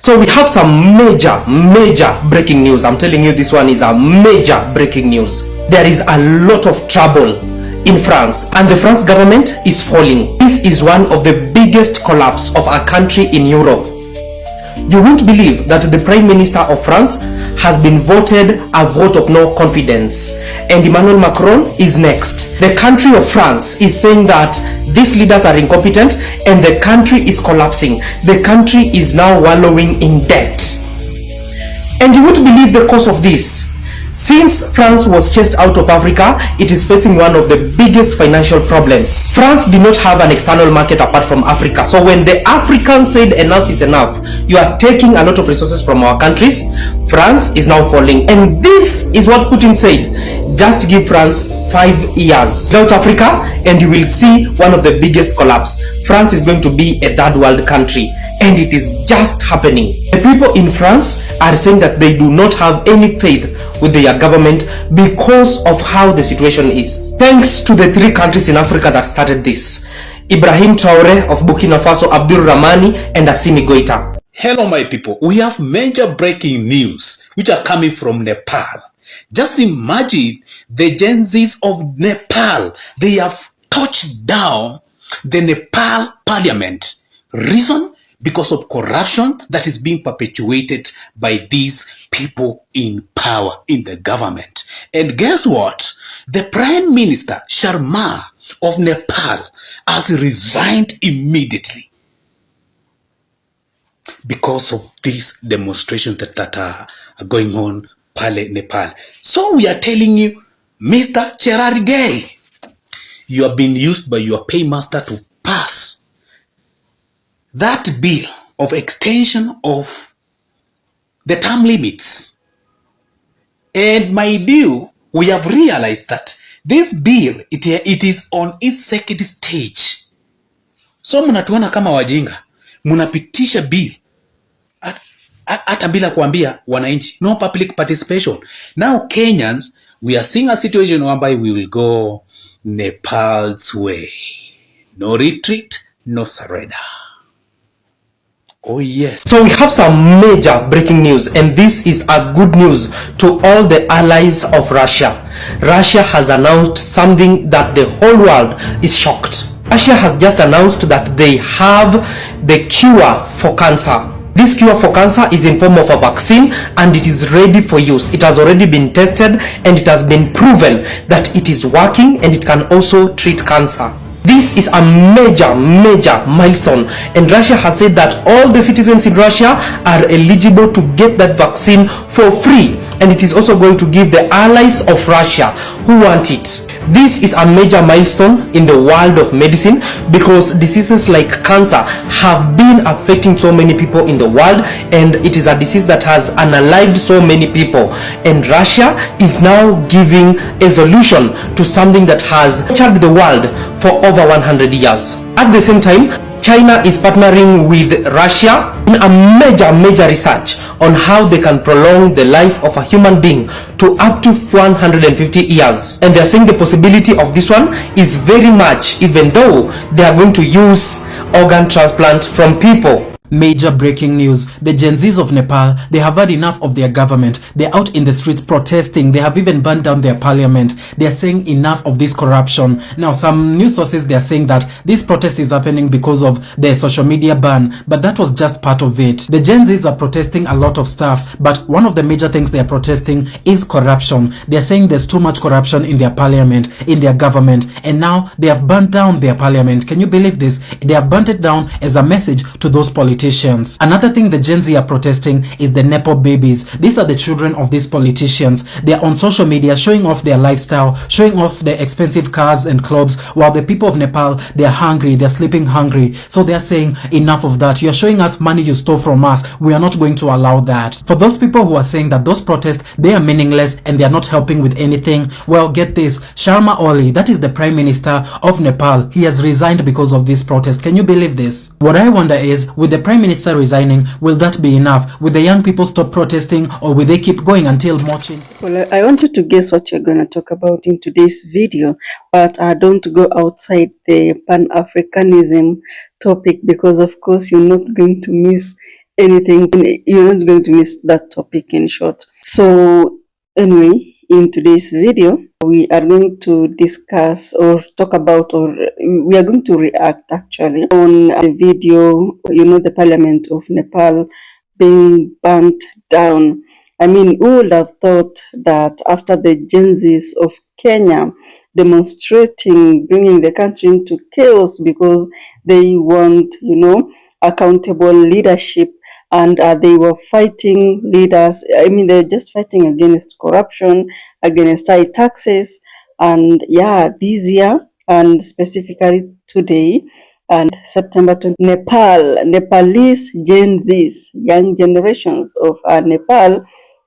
So we have some major breaking news. I'm telling you, this one is a major breaking news. There is a lot of trouble in France, and the France government is falling. This is one of the biggest collapse of a country in Europe. You won't believe that the Prime Minister of France has been voted a vote of no confidence, and Emmanuel Macron is next. The country of France is saying that these leaders are incompetent and the country is collapsing. The country is now wallowing in debt. And you won't believe the cause of this. Since France was chased out of Africa, it is facing one of the biggest financial problems. France did not have an external market apart from Africa. So when the Africans said enough is enough, you are taking a lot of resources from our countries, France is now falling. And this is what Putin said: just give France 5 years without Africa and you will see one of the biggest collapse. France is going to be a third world country, and it is just happening. The people in France are saying that they do not have any faith with their government because of how the situation is. Thanks to the 3 countries in Africa that started this: Ibrahim Traore of Burkina Faso, Abdul Rahmani, and Assimi Goita. Hello my people, we have major breaking news which are coming from Nepal. Just imagine the Gen Zs of Nepal. They have touched down the Nepal parliament. Reason? Because of corruption that is being perpetuated by these people in power in the government. And guess what? The Prime Minister Sharma of Nepal has resigned immediately because of these demonstrations that are going on in Nepal. So we are telling you, Mr. Cherargei, you have been used by your paymaster to pass that bill of extension of the term limits. And my dear, we have realized that this bill, it is on its second stage. So mnatuona kama wajinga, mnapitisha bill hata bila kuambia wananchi. No public participation. Now Kenyans, we are seeing a situation whereby we will go Nepal's way. No retreat, no surrender. Oh yes. So we have some major breaking news, and this is a good news to all the allies of Russia. Russia has announced something that the whole world is shocked. Russia has just announced that they have the cure for cancer. This cure for cancer is in form of a vaccine, and it is ready for use. It has already been tested and it has been proven that it is working and it can also treat cancer. This is a major milestone, and Russia has said that all the citizens in Russia are eligible to get that vaccine for free, and it is also going to give the allies of Russia who want it. This is a major milestone in the world of medicine, because diseases like cancer have been affecting so many people in the world, and it is a disease that has unalived so many people, and Russia is now giving a solution to something that has tortured the world for over 100 years. At the same time, China is partnering with Russia in a major research on how they can prolong the life of a human being to up to 150 years. And they are saying the possibility of this one is very much, even though they are going to use organ transplant from people. Major breaking news. The Gen Zs of Nepal, they have had enough of their government. They're out in the streets protesting. They have even burned down their parliament. They're saying enough of this corruption. Now, some news sources, they're saying that this protest is happening because of the social media ban, but that was just part of it. The Gen Zs are protesting a lot of stuff, but one of the major things they're protesting is corruption. They're saying there's too much corruption in their parliament, in their government, and now they have burnt down their parliament. Can you believe this? They have burnt it down as a message to those politicians. Another thing the Gen Z are protesting is the Nepo babies. These are the children of these politicians. They are on social media showing off their lifestyle, showing off their expensive cars and clothes, while the people of Nepal, they are hungry, they're sleeping hungry. So they're saying enough of that. You're showing us money you stole from us. We are not going to allow that. For those people who are saying that those protests, they are meaningless and they are not helping with anything, well, get this. Sharma Oli, that is the Prime Minister of Nepal, he has resigned because of this protest. Can you believe this? What I wonder is, with the Prime Minister resigning, will that be enough? Will the young people stop protesting, or will they keep going until more change? Well, I wanted to guess what you're going to talk about in today's video, but don't go outside the Pan-Africanism topic, because of course you're not going to miss anything. You're not going to miss that topic, in short. So anyway, in today's video, we are going to discuss or talk about, or we are going to react actually on the video, the parliament of Nepal being burnt down. I mean, who would have thought that after the Gen Zs of Kenya demonstrating, bringing the country into chaos because they want, accountable leadership, and they were fighting leaders. I mean, they're just fighting against corruption, against high taxes, and yeah, this year and specifically today and September 20, Nepalese Gen Zs, young generations of Nepal,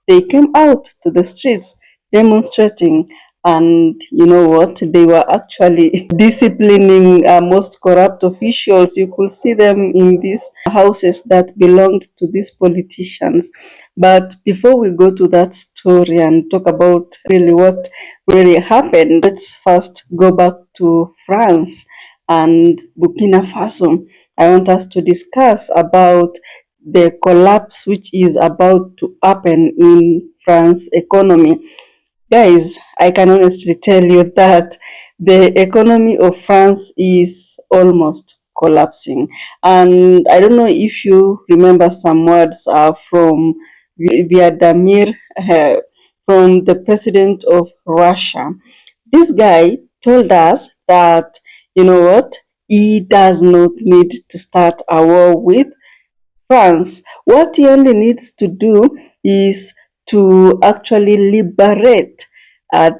they came out to the streets demonstrating. And you know what? They were actually disciplining most corrupt officials. You could see them in these houses that belonged to these politicians. But before we go to that story and talk about really what really happened, let's first go back to France and Burkina Faso. I want us to discuss about the collapse which is about to happen in France economy. Guys, I can honestly tell you that the economy of France is almost collapsing. And I don't know if you remember some words from Vladimir, from the president of Russia. This guy told us that, you know what, he does not need to start a war with France. What he only needs to do is to actually liberate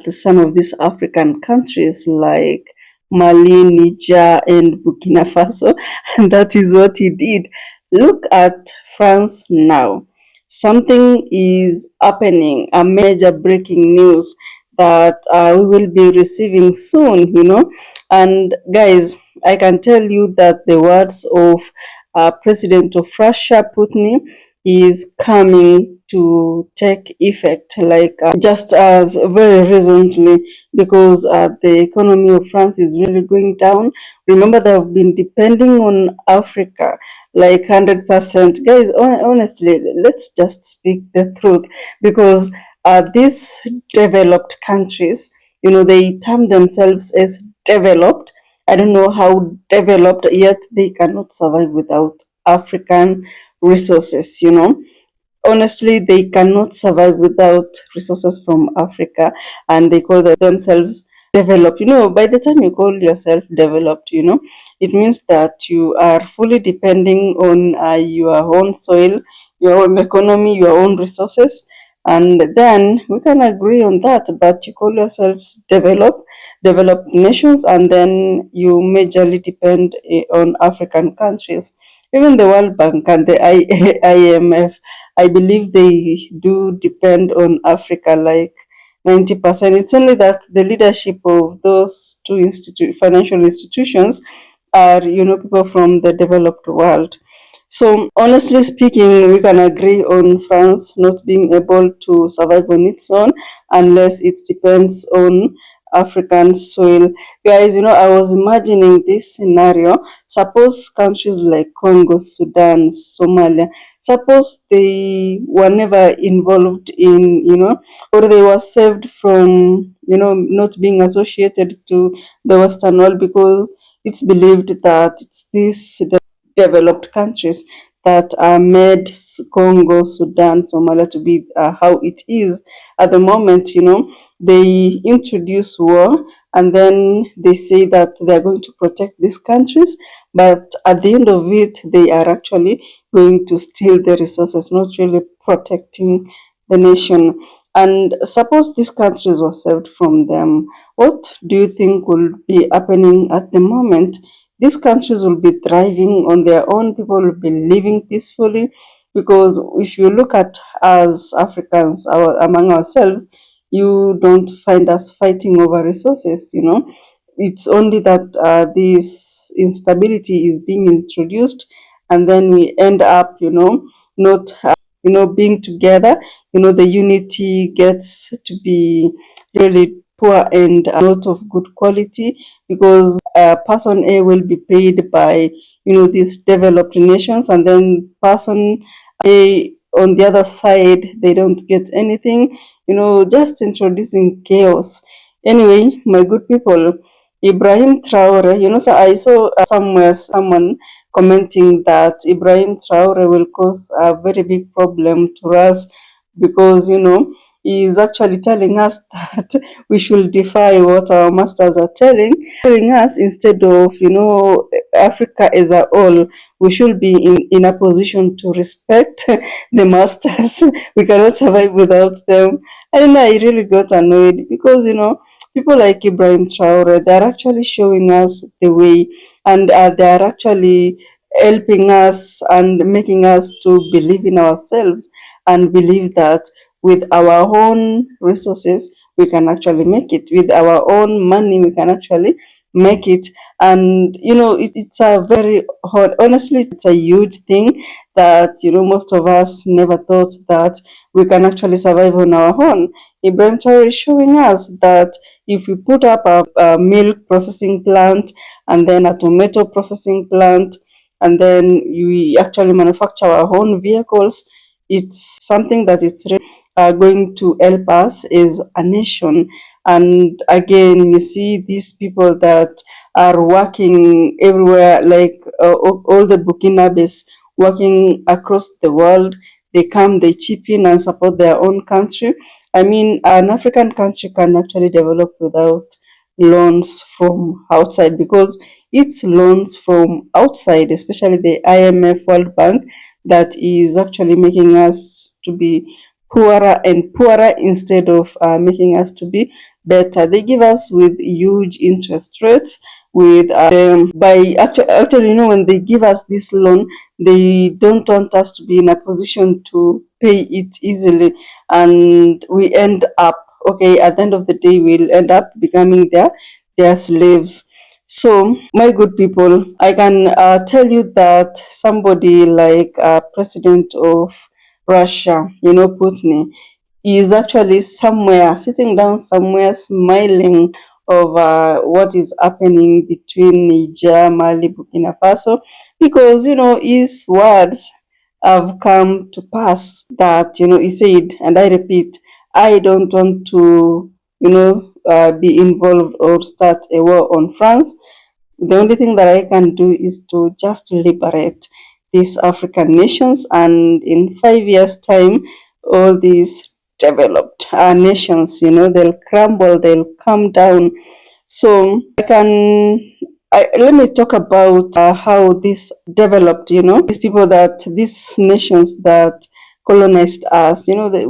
some of these African countries like Mali, Niger, and Burkina Faso. And that is what he did. Look at France now. Something is happening, a major breaking news that we will be receiving soon. And guys, I can tell you that the words of President of Russia, Putin, is coming to take effect, like just as very recently, because the economy of France is really going down. Remember, they have been depending on Africa like 100%. Guys, honestly, let's just speak the truth, because these developed countries, they term themselves as developed. I don't know how developed, yet they cannot survive without African resources. Honestly, they cannot survive without resources from Africa, and they call themselves developed. By the time you call yourself developed, it means that you are fully depending on your own soil, your own economy, your own resources, and then we can agree on that. But you call yourselves developed nations, and then you majorly depend on African countries. Even the World Bank and the IMF, I believe they do depend on Africa like 90%. It's only that the leadership of those two financial institutions are, people from the developed world. So honestly speaking, we can agree on France not being able to survive on its own unless it depends on African soil. Guys, I was imagining this scenario. Suppose countries like Congo, Sudan, Somalia, suppose they were never involved in, or they were saved from, not being associated to the Western world, because it's believed that it's these developed countries that made Congo, Sudan, Somalia to be how it is at the moment. They introduce war, and then they say that they're going to protect these countries, but at the end of it, they are actually going to steal the resources, not really protecting the nation. And suppose these countries were saved from them, what do you think will be happening at the moment? These countries will be thriving on their own, people will be living peacefully, because if you look at us Africans among ourselves, you don't find us fighting over resources. It's only that this instability is being introduced, and then we end up, not being together. The unity gets to be really poor and not of good quality, because person A will be paid by these developed nations, and then person They, on the other side, they don't get anything, just introducing chaos. Anyway, my good people, Ibrahim Traore, so I saw somewhere someone commenting that Ibrahim Traore will cause a very big problem to us because, he is actually telling us that we should defy what our masters are telling us instead of, Africa as a whole. We should be in a position to respect the masters. We cannot survive without them. And I really got annoyed because, people like Ibrahim Traore, they're actually showing us the way, and they're actually helping us and making us to believe in ourselves and believe that with our own resources we can actually make it, with our own money we can actually make it. And it's a very honestly, it's a huge thing that most of us never thought that we can actually survive on our own. Ibrahim Traore is showing us that if we put up a milk processing plant and then a tomato processing plant and then we actually manufacture our own vehicles, it's something that it's really going to help us as a nation. And again, you see these people that are working everywhere, like all the Burkinabes working across the world. They come, they chip in and support their own country. I mean, an African country can actually develop without loans from outside, because it's loans from outside, especially the IMF, World Bank, that is actually making us to be poorer and poorer instead of making us to be better. They give us with huge interest rates. With by actually, when they give us this loan, they don't want us to be in a position to pay it easily, and we end up, okay, at the end of the day we'll end up becoming their slaves. So, my good people, I can tell you that somebody like President of Russia, Putin, is actually somewhere, sitting down somewhere, smiling over what is happening between Niger, Mali, Burkina Faso, because, his words have come to pass that, he said, and I repeat, I don't want to, be involved or start a war on France. The only thing that I can do is to just liberate these African nations, and in 5 years' time, all these developed nations, they'll crumble, they'll come down. So let me talk about how this developed. These people these nations that colonized us. We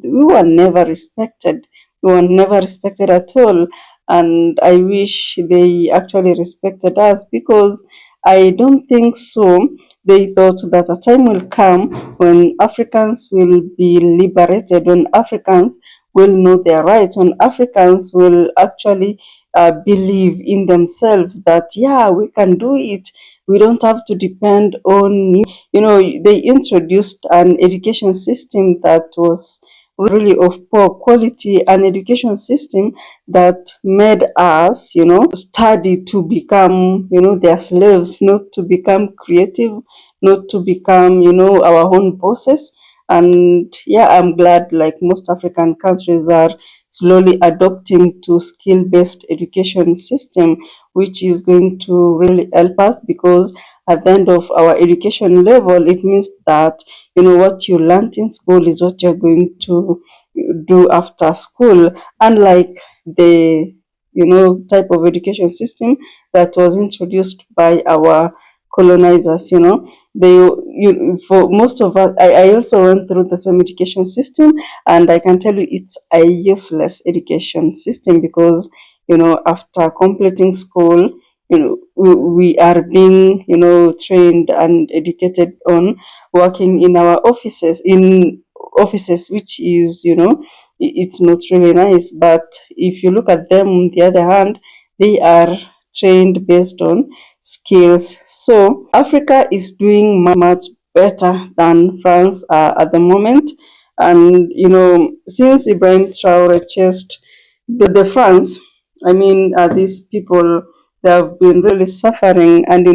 were never respected. We were never respected at all, and I wish they actually respected us, because I don't think so. They thought that a time will come when Africans will be liberated, when Africans will know their rights, when Africans will actually believe in themselves that, yeah, we can do it. We don't have to depend on they introduced an education system that was really of poor quality, an education system that made us, study to become, their slaves, not to become creative, not to become, our own bosses. And yeah, I'm glad like most African countries are slowly adopting to skill-based education system, which is going to really help us, because at the end of our education level, it means that what you learned in school is what you're going to do after school, unlike the type of education system that was introduced by our colonizers. For most of us, I also went through the same education system, and I can tell you it's a useless education system, because after completing school, we are being trained and educated on working in our offices, which is it's not really nice. But if you look at them on the other hand, they are trained based on skills. So Africa is doing much better than France at the moment. And since Ibrahim Traore chased the France, I mean, these people, they have been really suffering, and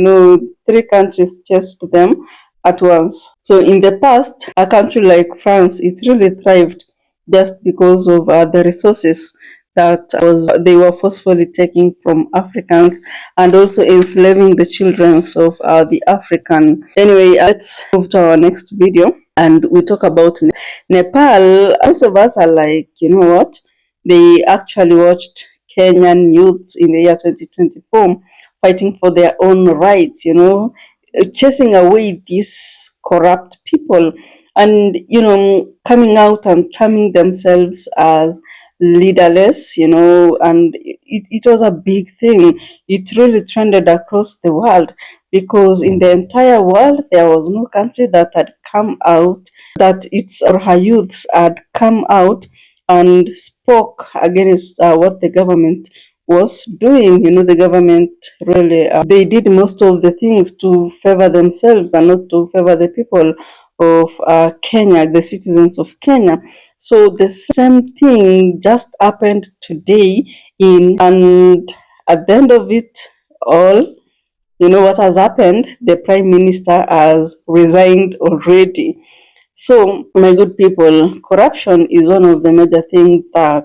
three countries chased them, at once. So in the past, a country like France, it really thrived just because of the resources that was they were forcefully taking from Africans and also enslaving the children of the African. Anyway, let's move to our next video and we talk about Nepal. Most of us are like, you know what? They actually watched Kenyan youths in the year 2024 fighting for their own rights, chasing away these corrupt people and, coming out and terming themselves as leaderless, and it was a big thing. It really trended across the world because in the entire world there was no country that had come out, that its or her youths had come out and spoke against what the government was doing. The government really, they did most of the things to favor themselves and not to favor the people of Kenya, the citizens of Kenya. So the same thing just happened today and at the end of it all, you know what has happened? The Prime Minister has resigned already. So, my good people, corruption is one of the major things that,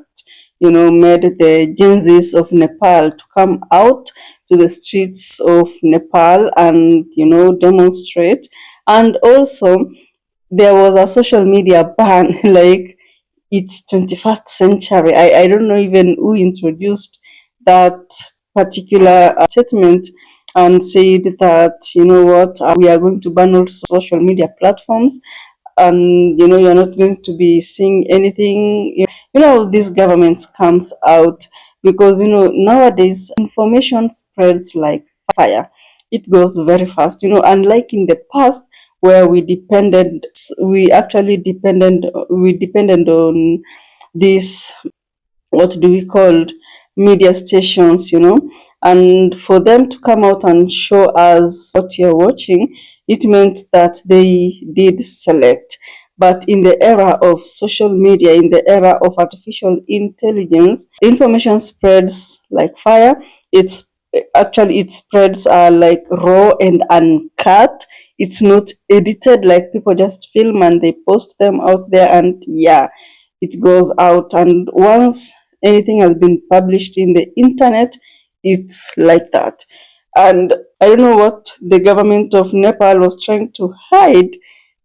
made the Gen Zs of Nepal to come out to the streets of Nepal and, demonstrate. And also, there was a social media ban, like it's 21st century. I don't know even who introduced that particular statement and said that, we are going to ban all social media platforms and you're not going to be seeing anything. These governments comes out because nowadays information spreads like fire. It goes very fast, unlike in the past where we depended on this, what do we call, media stations, and for them to come out and show us what you're watching, it meant that they did select. But in the era of social media, in the era of artificial intelligence, information spreads like fire. It spreads like raw and uncut. It's not edited, like people just film and they post them out there, and yeah, it goes out. And once anything has been published in the internet, it's like that. And I don't know what the government of Nepal was trying to hide,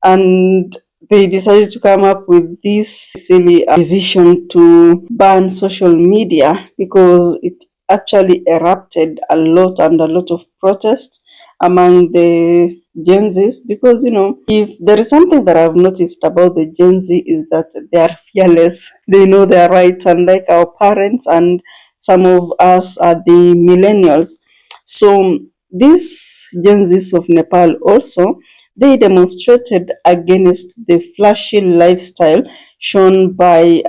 and they decided to come up with this silly decision to ban social media because it actually erupted a lot and a lot of protests among the Gen Zs. Because if there is something that I've noticed about the Gen Z is that they are fearless. They know their rights, unlike our parents and some of us are the millennials. So these Gen Zs of Nepal also, they demonstrated against the flashy lifestyle shown by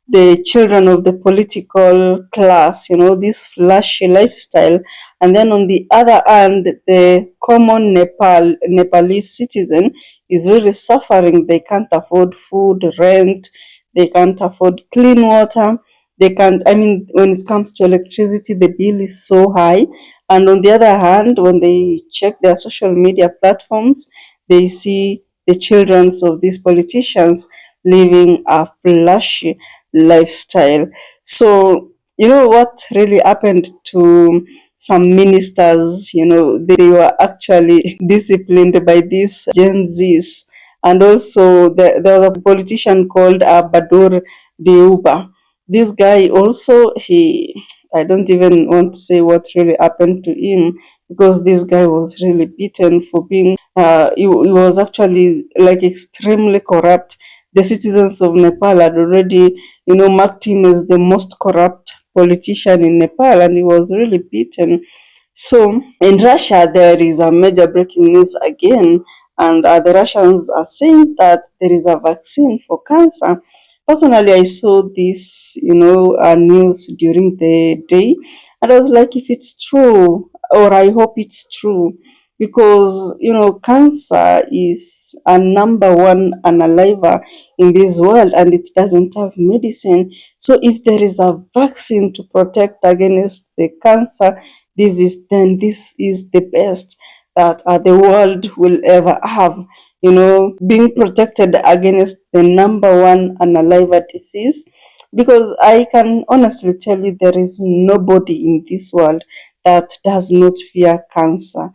the children of the political class, this flashy lifestyle. And then on the other hand, the common Nepalese citizen is really suffering. They can't afford food, rent, they can't afford clean water. They can't, when it comes to electricity, the bill is so high. And on the other hand, when they check their social media platforms, they see the children of these politicians living a flashy lifestyle. So, what really happened to some ministers, they were actually disciplined by these Gen Zs. And also, there was a politician called Badur Deuba. This guy also, I don't even want to say what really happened to him because this guy was really beaten for being, he was actually like extremely corrupt. The citizens of Nepal had already, marked him as the most corrupt politician in Nepal, and he was really beaten. So in Russia, there is a major breaking news again, and the Russians are saying that there is a vaccine for cancer. Personally, I saw this, news during the day, and I was like, if it's true, or I hope it's true, because cancer is a number one unaliver in this world, and it doesn't have medicine. So if there is a vaccine to protect against the cancer, this is the best. that the world will ever have. You know, being protected against the number one unalive disease, because I can honestly tell you there is nobody in this world that does not fear cancer.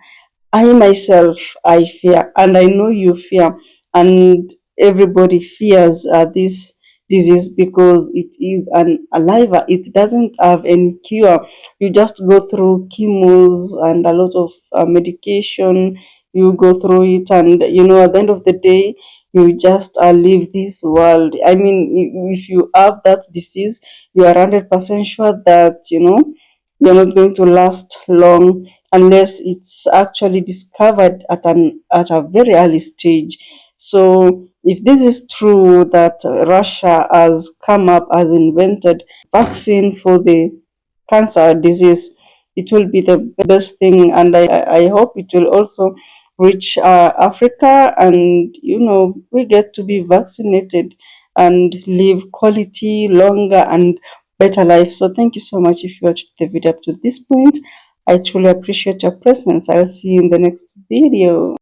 I myself, I fear, and I know you fear, and everybody fears this disease because it is an alive. It doesn't have any cure. You just go through chemos and a lot of medication. You go through it, and you know, at the end of the day, you just leave this world. I mean, if you have that disease, you are 100% sure that you know you're not going to last long unless it's actually discovered at a very early stage. So if this is true that Russia has invented vaccine for the cancer disease, it will be the best thing, and I hope it will also reach Africa, and you know we get to be vaccinated and live quality longer and better life. So thank you so much if you watched the video up to this point. I truly appreciate your presence. I'll see you in the next video.